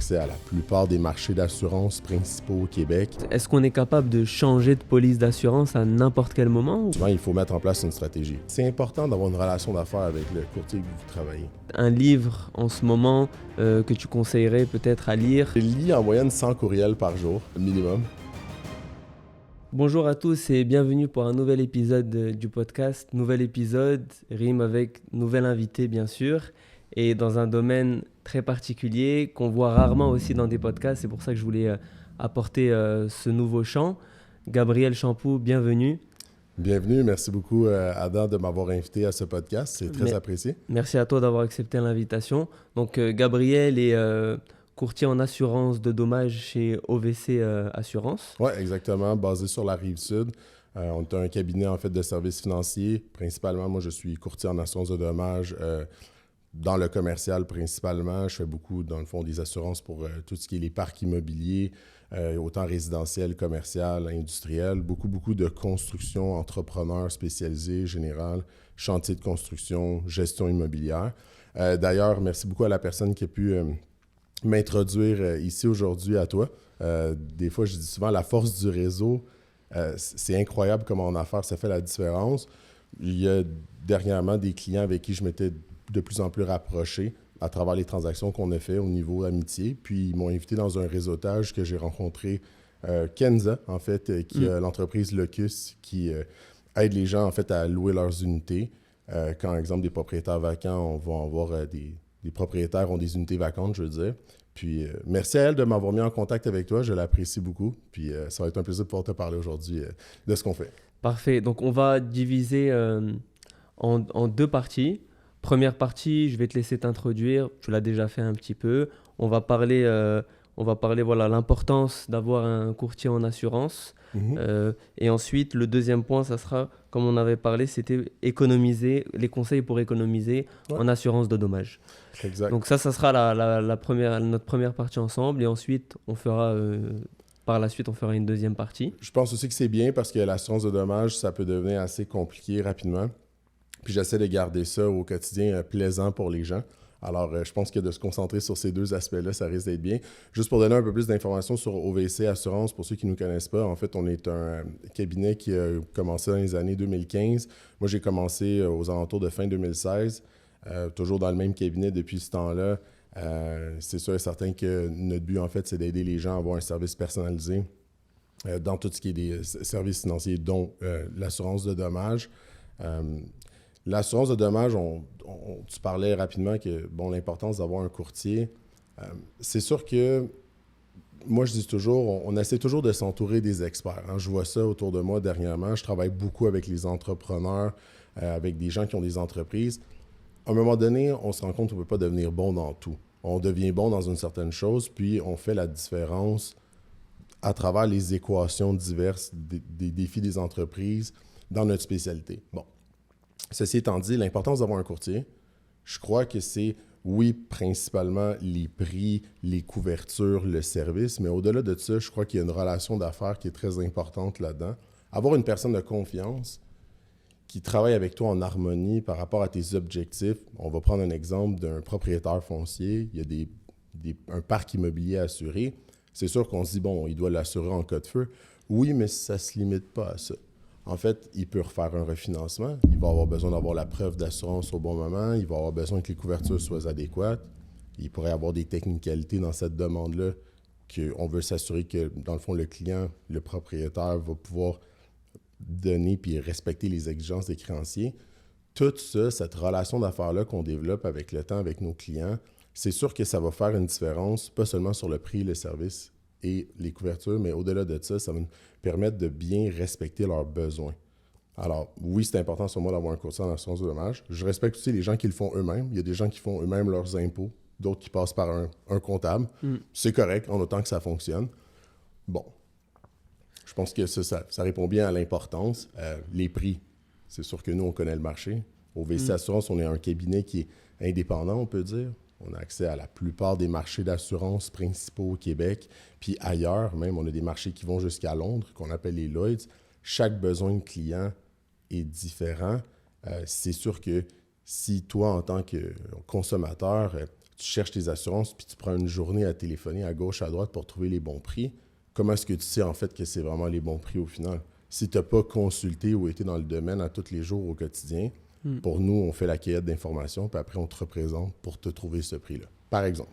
accès à la plupart des marchés d'assurance principaux au Québec. Est-ce qu'on est capable de changer de police d'assurance à n'importe quel moment? Souvent, il faut mettre en place une stratégie. C'est important d'avoir une relation d'affaires avec le courtier que vous travaillez. Un livre en ce moment que tu conseillerais peut-être à lire? Je lis en moyenne 100 courriels par jour, minimum. Bonjour à tous et bienvenue pour un nouvel épisode du podcast. Nouvel épisode rime avec nouvel invité bien sûr et dans un domaine très particulier qu'on voit rarement aussi dans des podcasts. C'est pour ça que je voulais apporter ce nouveau champ. Gabriel Champoux, bienvenue. Bienvenue, merci beaucoup Adam de m'avoir invité à ce podcast, c'est très apprécié. Merci à toi d'avoir accepté l'invitation. Donc Gabriel est courtier en assurance de dommages chez OVC Assurance. Oui, exactement, basé sur la Rive-Sud. On est un cabinet en fait de services financiers. Principalement, moi je suis courtier en assurance de dommages dans le commercial principalement. Je fais beaucoup dans le fond des assurances pour tout ce qui est les parcs immobiliers, autant résidentiel, commercial, industriel. Beaucoup de construction, entrepreneurs spécialisés, général, chantier de construction, gestion immobilière. D'ailleurs, merci beaucoup à la personne qui a pu m'introduire ici aujourd'hui à toi. Des fois, je dis souvent, la force du réseau, c'est incroyable comment en affaires, ça fait la différence. Il y a dernièrement des clients avec qui je m'étais de plus en plus rapproché à travers les transactions qu'on a fait au niveau amitié. Puis, ils m'ont invité dans un réseautage que j'ai rencontré Kenza, en fait, qui a l'entreprise Locus, qui aide les gens, en fait, à louer leurs unités. Quand, par exemple, des propriétaires vacants, on va avoir des propriétaires ont des unités vacantes, je veux dire. Puis, merci à elle de m'avoir mis en contact avec toi. Je l'apprécie beaucoup. Puis, ça va être un plaisir de pouvoir te parler aujourd'hui de ce qu'on fait. Parfait. Donc, on va diviser en deux parties. Première partie, je vais te laisser t'introduire. Tu l'as déjà fait un petit peu. On va parler voilà, l'importance d'avoir un courtier en assurance. Et ensuite, le deuxième point, ça sera, comme on avait parlé, c'était économiser, les conseils pour économiser en assurance de dommages. Exact. Donc ça sera notre première partie ensemble. Et ensuite, par la suite, on fera une deuxième partie. Je pense aussi que c'est bien parce que l'assurance de dommages, ça peut devenir assez compliqué rapidement. Puis j'essaie de garder ça au quotidien plaisant pour les gens. Alors, je pense que de se concentrer sur ces deux aspects-là, ça risque d'être bien. Juste pour donner un peu plus d'informations sur OVC Assurance, pour ceux qui ne nous connaissent pas, en fait, on est un cabinet qui a commencé dans les années 2015. Moi, j'ai commencé aux alentours de fin 2016, toujours dans le même cabinet depuis ce temps-là. C'est sûr et certain que notre but, en fait, c'est d'aider les gens à avoir un service personnalisé dans tout ce qui est des services financiers, dont l'assurance de dommages. L'assurance de dommages, tu parlais rapidement que l'importance d'avoir un courtier. C'est sûr que moi, je dis toujours, on essaie toujours de s'entourer des experts. Hein. Je vois ça autour de moi dernièrement. Je travaille beaucoup avec les entrepreneurs, avec des gens qui ont des entreprises. À un moment donné, on se rend compte qu'on ne peut pas devenir bon dans tout. On devient bon dans une certaine chose, puis on fait la différence à travers les équations diverses des défis des entreprises dans notre spécialité. Bon. Ceci étant dit, l'importance d'avoir un courtier, je crois que c'est, oui, principalement les prix, les couvertures, le service, mais au-delà de ça, je crois qu'il y a une relation d'affaires qui est très importante là-dedans. Avoir une personne de confiance qui travaille avec toi en harmonie par rapport à tes objectifs. On va prendre un exemple d'un propriétaire foncier. Il y a un parc immobilier assuré. C'est sûr qu'on se dit, il doit l'assurer en cas de feu. Oui, mais ça ne se limite pas à ça. En fait, il peut refaire un refinancement. Il va avoir besoin d'avoir la preuve d'assurance au bon moment. Il va avoir besoin que les couvertures soient adéquates. Il pourrait y avoir des technicalités dans cette demande-là qu'on veut s'assurer que, dans le fond, le client, le propriétaire va pouvoir donner puis respecter les exigences des créanciers. Tout ça, cette relation d'affaires-là qu'on développe avec le temps, avec nos clients, c'est sûr que ça va faire une différence, pas seulement sur le prix, le service et les couvertures, mais au-delà de ça, ça va nous permettre de bien respecter leurs besoins. Alors, oui, c'est important sur moi d'avoir un courtier en assurance de dommages. Je respecte aussi les gens qui le font eux-mêmes. Il y a des gens qui font eux-mêmes leurs impôts, d'autres qui passent par un comptable. C'est correct, en autant que ça fonctionne. Bon, je pense que ça répond bien à l'importance. Les prix, c'est sûr que nous, on connaît le marché. Au VC Assurance, on est un cabinet qui est indépendant, on peut dire. On a accès à la plupart des marchés d'assurance principaux au Québec, puis ailleurs, même, on a des marchés qui vont jusqu'à Londres, qu'on appelle les Lloyds. Chaque besoin de client est différent. C'est sûr que si toi, en tant que consommateur, tu cherches tes assurances, puis tu prends une journée à téléphoner à gauche, à droite pour trouver les bons prix, comment est-ce que tu sais en fait que c'est vraiment les bons prix au final? Si tu n'as pas consulté ou été dans le domaine à tous les jours au quotidien, pour nous, on fait la cueillette d'informations, puis après, on te représente pour te trouver ce prix-là. Par exemple.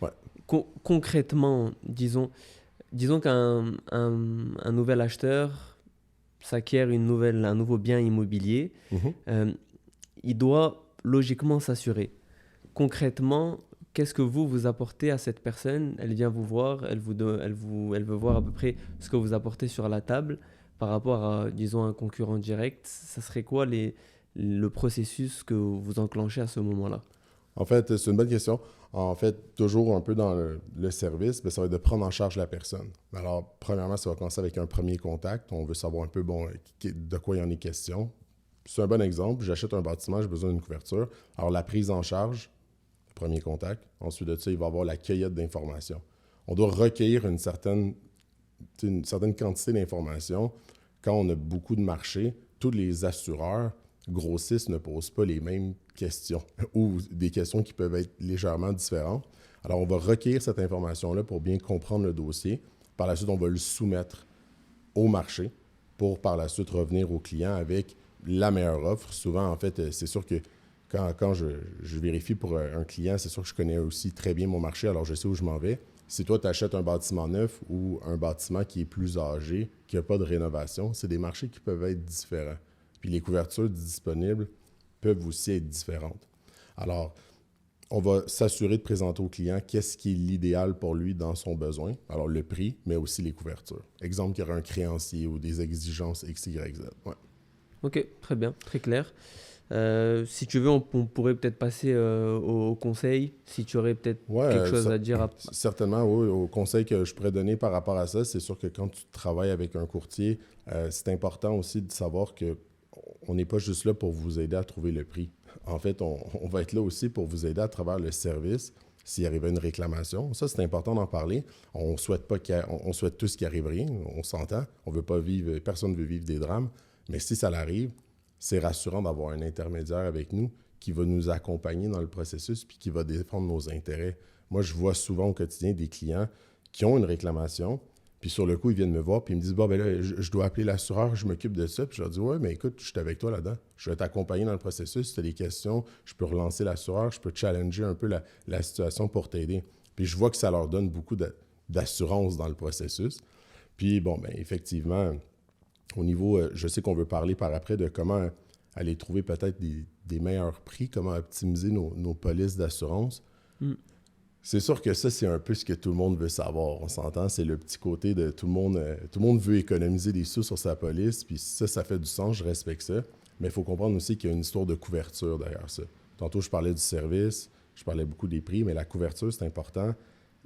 Ouais. Concrètement, disons qu'un nouvel acheteur s'acquiert un nouveau bien immobilier, il doit logiquement s'assurer. Concrètement, qu'est-ce que vous apportez à cette personne? Elle vient vous voir, elle veut voir à peu près ce que vous apportez sur la table par rapport à, disons, un concurrent direct. Ça serait quoi le processus que vous enclenchez à ce moment-là? En fait, c'est une bonne question. En fait, toujours un peu dans le service, ça va être de prendre en charge la personne. Alors, premièrement, ça va commencer avec un premier contact. On veut savoir un peu, de quoi il y en est question. C'est un bon exemple. J'achète un bâtiment, j'ai besoin d'une couverture. Alors, la prise en charge, premier contact. Ensuite de ça, il va y avoir la cueillette d'informations. On doit recueillir une certaine quantité d'informations. Quand on a beaucoup de marchés, tous les assureurs grossistes ne posent pas les mêmes questions ou des questions qui peuvent être légèrement différentes. Alors, on va recueillir cette information-là pour bien comprendre le dossier. Par la suite, on va le soumettre au marché pour par la suite revenir au client avec la meilleure offre. Souvent, en fait, c'est sûr que quand je vérifie pour un client, c'est sûr que je connais aussi très bien mon marché, alors je sais où je m'en vais. Si toi, tu achètes un bâtiment neuf ou un bâtiment qui est plus âgé, qui n'a pas de rénovation, c'est des marchés qui peuvent être différents. Puis les couvertures disponibles peuvent aussi être différentes. Alors, on va s'assurer de présenter au client qu'est-ce qui est l'idéal pour lui dans son besoin. Alors, le prix, mais aussi les couvertures. Exemple, qu'il y aurait un créancier ou des exigences X, Y, Z. Ouais. Ok, très bien, très clair. Si tu veux, on pourrait peut-être passer au conseil, si tu aurais peut-être quelque chose à dire. Certainement, oui. Au conseil que je pourrais donner par rapport à ça, c'est sûr que quand tu travailles avec un courtier, c'est important aussi de savoir qu'on n'est pas juste là pour vous aider à trouver le prix. En fait, on va être là aussi pour vous aider à travers le service s'il arrivait une réclamation. Ça, c'est important d'en parler. On souhaite tous qu'il arrive rien, on s'entend. On veut pas vivre, personne ne veut vivre des drames. Mais si ça l'arrive, c'est rassurant d'avoir un intermédiaire avec nous qui va nous accompagner dans le processus puis qui va défendre nos intérêts. Moi, je vois souvent au quotidien des clients qui ont une réclamation, puis sur le coup, ils viennent me voir puis ils me disent « Bon, ben là, je dois appeler l'assureur, je m'occupe de ça. » Puis je leur dis « Ouais, mais écoute, je suis avec toi là-dedans. Je vais t'accompagner dans le processus. Si tu as des questions, je peux relancer l'assureur, je peux challenger un peu la situation pour t'aider. » Puis je vois que ça leur donne beaucoup d'assurance dans le processus. Puis bon, ben effectivement, au niveau, je sais qu'on veut parler par après de comment aller trouver peut-être des meilleurs prix, comment optimiser nos polices d'assurance. C'est sûr que ça, c'est un peu ce que tout le monde veut savoir. On s'entend, c'est le petit côté de tout le monde veut économiser des sous sur sa police, puis ça fait du sens, je respecte ça. Mais il faut comprendre aussi qu'il y a une histoire de couverture derrière ça. Tantôt, je parlais du service, je parlais beaucoup des prix, mais la couverture, c'est important.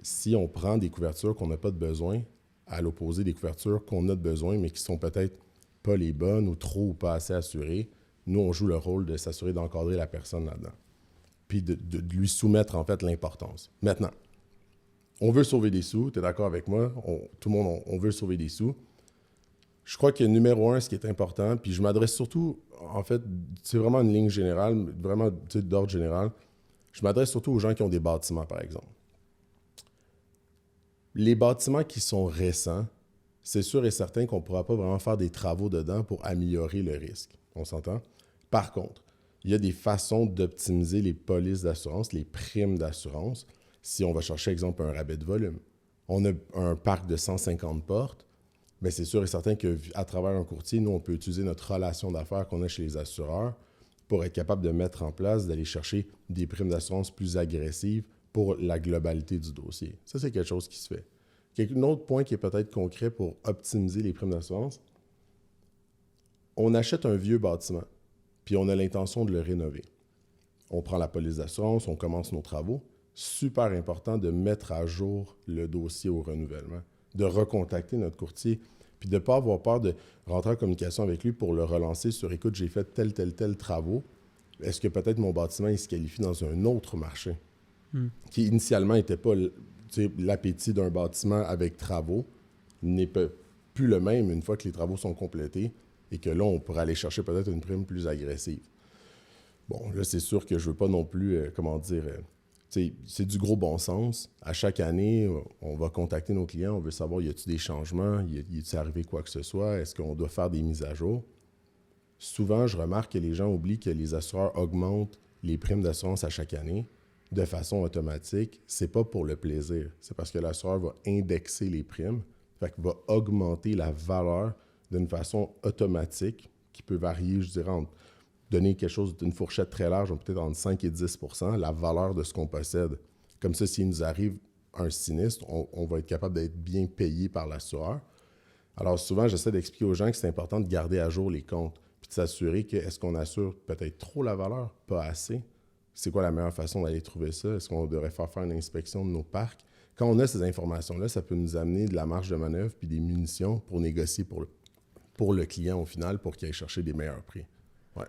Si on prend des couvertures qu'on n'a pas de besoin, à l'opposé des couvertures qu'on a de besoin, mais qui sont peut-être pas les bonnes ou trop ou pas assez assurées, nous, on joue le rôle de s'assurer d'encadrer la personne là-dedans. Puis de lui soumettre, en fait, l'importance. Maintenant, on veut sauver des sous, tu es d'accord avec moi? Tout le monde, on veut sauver des sous. Je crois que numéro 1, ce qui est important, puis je m'adresse surtout, en fait, c'est vraiment une ligne générale, vraiment d'ordre général, je m'adresse surtout aux gens qui ont des bâtiments, par exemple. Les bâtiments qui sont récents, c'est sûr et certain qu'on ne pourra pas vraiment faire des travaux dedans pour améliorer le risque. On s'entend? Par contre, il y a des façons d'optimiser les polices d'assurance, les primes d'assurance, si on va chercher, exemple, un rabais de volume. On a un parc de 150 portes, mais c'est sûr et certain qu'à travers un courtier, nous, on peut utiliser notre relation d'affaires qu'on a chez les assureurs pour être capable de mettre en place, d'aller chercher des primes d'assurance plus agressives pour la globalité du dossier. Ça, c'est quelque chose qui se fait. Un autre point qui est peut-être concret pour optimiser les primes d'assurance, on achète un vieux bâtiment, puis on a l'intention de le rénover. On prend la police d'assurance, on commence nos travaux. Super important de mettre à jour le dossier au renouvellement, de recontacter notre courtier, puis de ne pas avoir peur de rentrer en communication avec lui pour le relancer sur « Écoute, j'ai fait tel travaux. Est-ce que peut-être mon bâtiment il se qualifie dans un autre marché? » Qui initialement n'était pas l'appétit d'un bâtiment avec travaux, n'est plus le même une fois que les travaux sont complétés et que là, on pourrait aller chercher peut-être une prime plus agressive. Bon, là, c'est sûr que je ne veux pas non plus, c'est du gros bon sens. À chaque année, on va contacter nos clients, on veut savoir, y a-t-il des changements, y a-t-il arrivé quoi que ce soit, est-ce qu'on doit faire des mises à jour? Souvent, je remarque que les gens oublient que les assureurs augmentent les primes d'assurance à chaque année de façon automatique. C'est pas pour le plaisir, c'est parce que l'assureur va indexer les primes, fait qu'il va augmenter la valeur d'une façon automatique qui peut varier, je dirais, entre donner quelque chose d'une fourchette très large, peut-être entre 5 et 10 % la valeur de ce qu'on possède. Comme ça, s'il nous arrive un sinistre, on va être capable d'être bien payé par l'assureur. Alors souvent, j'essaie d'expliquer aux gens que c'est important de garder à jour les comptes, puis de s'assurer que est-ce qu'on assure peut-être trop la valeur, pas assez. C'est quoi la meilleure façon d'aller trouver ça? Est-ce qu'on devrait faire une inspection de nos parcs? Quand on a ces informations-là, ça peut nous amener de la marge de manœuvre puis des munitions pour négocier pour le client au final, pour qu'il aille chercher des meilleurs prix. Ouais.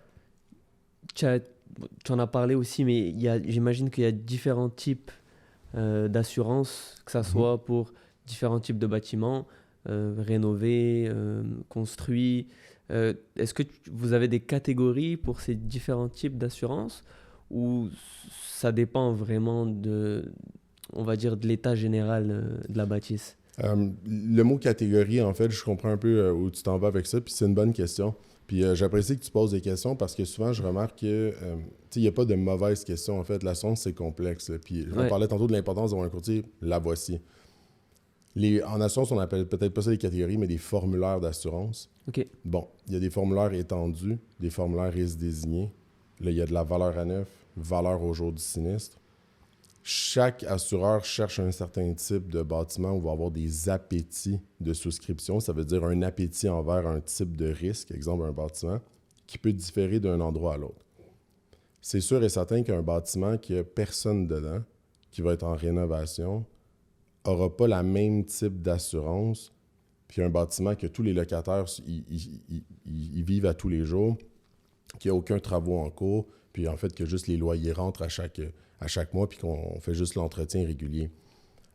Tu en as parlé aussi, mais j'imagine qu'il y a différents types d'assurance, que ça soit pour différents types de bâtiments, rénovés, construits. Est-ce que vous avez des catégories pour ces différents types d'assurance ou ça dépend vraiment on va dire, de l'état général de la bâtisse? Le mot catégorie, en fait, je comprends un peu où tu t'en vas avec ça, puis c'est une bonne question. Puis j'apprécie que tu poses des questions parce que souvent, je remarque que il n'y a pas de mauvaises questions. En fait, l'assurance, c'est complexe. Là. Puis on parlait tantôt de l'importance d'avoir un courtier. La voici. En assurance, on appelle peut-être pas ça des catégories, mais des formulaires d'assurance. OK. Bon, il y a des formulaires étendus, des formulaires risques désignés. Là, il y a de la valeur à neuf, valeur au jour du sinistre. Chaque assureur cherche un certain type de bâtiment où il va avoir des appétits de souscription. Ça veut dire un appétit envers un type de risque, exemple un bâtiment, qui peut différer d'un endroit à l'autre. C'est sûr et certain qu'un bâtiment qui n'a personne dedans, qui va être en rénovation, n'aura pas le même type d'assurance puis un bâtiment que tous les locataires ils vivent à tous les jours, qu'il n'y a aucun travaux en cours, puis en fait que juste les loyers rentrent à chaque mois, puis qu'on fait juste l'entretien régulier.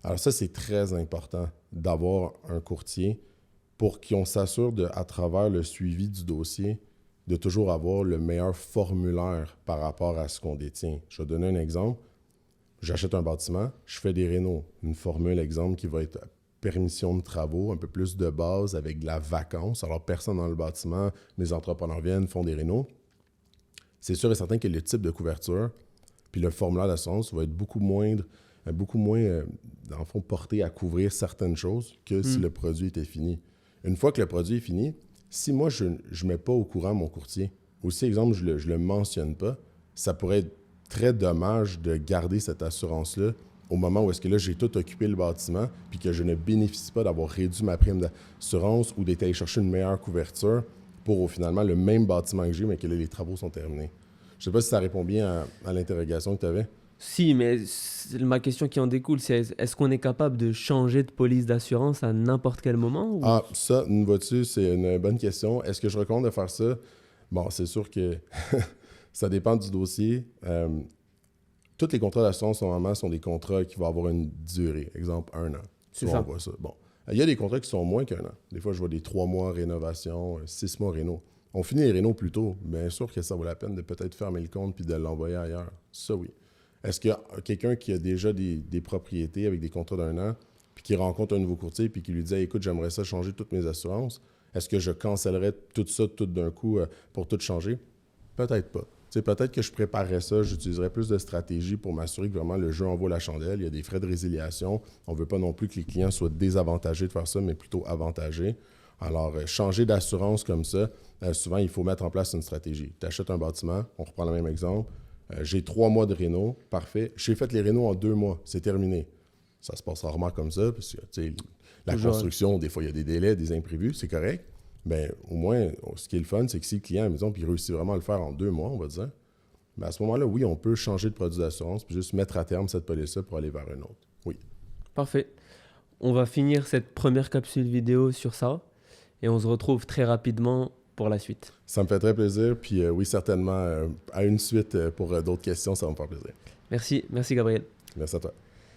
Alors ça, c'est très important d'avoir un courtier pour qu'on s'assure à travers le suivi du dossier de toujours avoir le meilleur formulaire par rapport à ce qu'on détient. Je vais donner un exemple. J'achète un bâtiment, je fais des rénaux. Une formule, exemple, qui va être permission de travaux, un peu plus de base avec de la vacance. Alors, personne dans le bâtiment, mes entrepreneurs viennent, font des rénaux. C'est sûr et certain que le type de couverture puis le formulaire d'assurance va être beaucoup moins, dans le fond, porté à couvrir certaines choses que si le produit était fini. Une fois que le produit est fini, si moi, je ne mets pas au courant mon courtier, ou si, exemple, je le mentionne pas, ça pourrait être très dommage de garder cette assurance-là au moment où est-ce que là, j'ai tout occupé le bâtiment puis que je ne bénéficie pas d'avoir réduit ma prime d'assurance ou d'être allé chercher une meilleure couverture pour finalement le même bâtiment que j'ai, mais que là, les travaux sont terminés. Je ne sais pas si ça répond bien à l'interrogation que tu avais. Si, mais ma question qui en découle, c'est est-ce qu'on est capable de changer de police d'assurance à n'importe quel moment? Ou... Ah, ça, nous vois-tu, c'est une bonne question. Est-ce que je recommande de faire ça? Bon, c'est sûr que ça dépend du dossier. Tous les contrats d'assurance, normalement, sont des contrats qui vont avoir une durée. Exemple, 1 an. C'est ça. On voit ça. Bon. Il y a des contrats qui sont moins qu'1 an. Des fois, je vois des 3 mois rénovation, 6 mois réno. On finit les rénaux plus tôt. Bien sûr que ça vaut la peine de peut-être fermer le compte puis de l'envoyer ailleurs. Ça, oui. Est-ce que quelqu'un qui a déjà des propriétés avec des contrats d'1 an puis qui rencontre un nouveau courtier puis qui lui dit hey, « Écoute, j'aimerais ça changer toutes mes assurances. Est-ce que je cancellerais tout ça tout d'un coup pour tout changer? » Peut-être pas. Peut-être que je préparerais ça, j'utiliserais plus de stratégies pour m'assurer que vraiment le jeu en vaut la chandelle. Il y a des frais de résiliation. On ne veut pas non plus que les clients soient désavantagés de faire ça, mais plutôt avantagés. Alors, changer d'assurance comme ça, souvent, il faut mettre en place une stratégie. Tu achètes un bâtiment, on reprend le même exemple. J'ai 3 mois de réno, parfait. J'ai fait les rénos en 2 mois, c'est terminé. Ça se passe rarement comme ça, parce que la construction, des fois, il y a des délais, des imprévus, c'est correct. Bien, au moins, ce qui est le fun, c'est que si le client, disons, puis il réussit vraiment à le faire en 2 mois, on va dire, bien à ce moment-là, oui, on peut changer de produit d'assurance puis juste mettre à terme cette police-là pour aller vers un autre. Oui. Parfait. On va finir cette première capsule vidéo sur ça et on se retrouve très rapidement pour la suite. Ça me fait très plaisir. Puis oui, certainement, à une suite pour d'autres questions, ça va me faire plaisir. Merci Gabriel. Merci à toi.